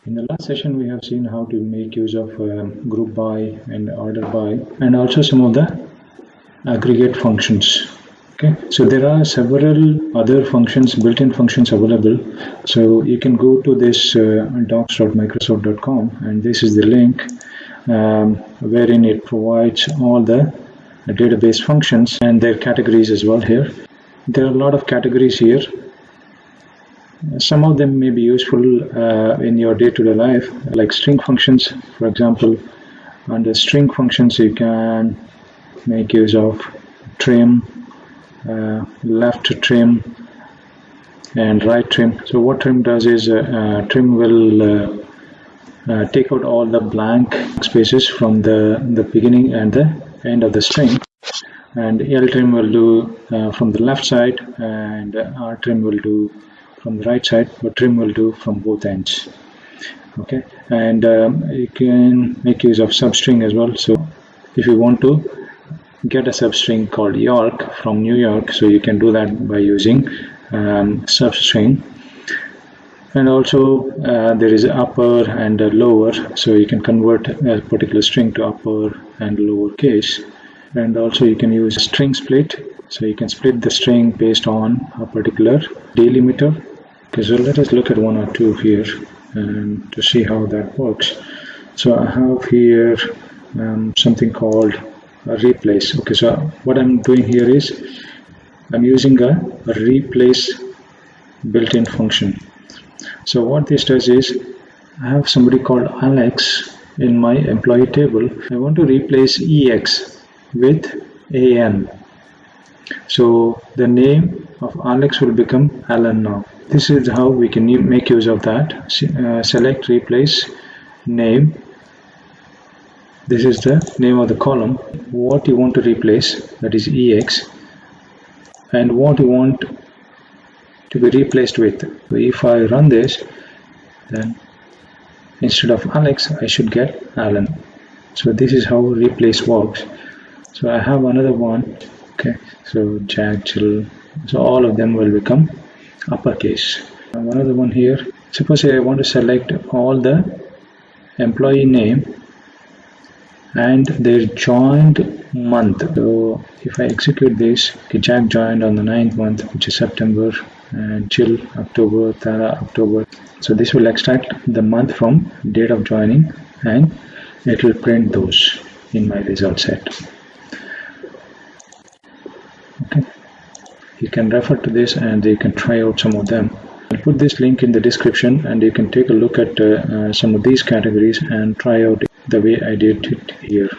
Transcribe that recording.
In the last session, we have seen how to make use of group by and order by, and also some of the aggregate functions. Okay, so there are several other functions, built-in functions available. So you can go to this docs.microsoft.com, and this is the link wherein it provides all the database functions and their categories as well. Here there are a lot of categories here. Some of them may be useful in your day-to-day life, like string functions, for example. Under string functions, you can make use of trim, left trim, and right trim. So what trim does is trim will take out all the blank spaces from the beginning and the end of the string, and L-trim will do from the left side, and R-trim will do from the right side, but trim will do from both ends. Okay, and you can make use of substring as well. So if you want to get a substring called York from New York, so you can do that by using substring. And also there is upper and lower, so you can convert a particular string to upper and lower case. And also you can use string split, so you can split the string based on a particular delimiter. Okay, so let us look at one or two here to see how that works. So I have here something called a replace. Okay, so what I'm doing here is I'm using a replace built-in function. So what this does is I have somebody called Alex in my employee table. I want to replace EX with AN. So the name of Alex will become Alan now. This is how we can make use of that. Select replace name. This is the name of the column. What you want to replace, that is EX, and what you want to be replaced with. So if I run this, then instead of Alex, I should get Alan. So this is how replace works. So I have another one. Okay, so Jack, Jill, so all of them will become uppercase. Another one here. Suppose I want to select all the employee name and their joined month. So if I execute this, okay, Jack joined on the 9th month, which is September, and Jill October, Tara October. So this will extract the month from date of joining, and it will print those in my result set. Okay, you can refer to this and you can try out some of them. I'll put this link in the description, and you can take a look at some of these categories and try out the way I did it here.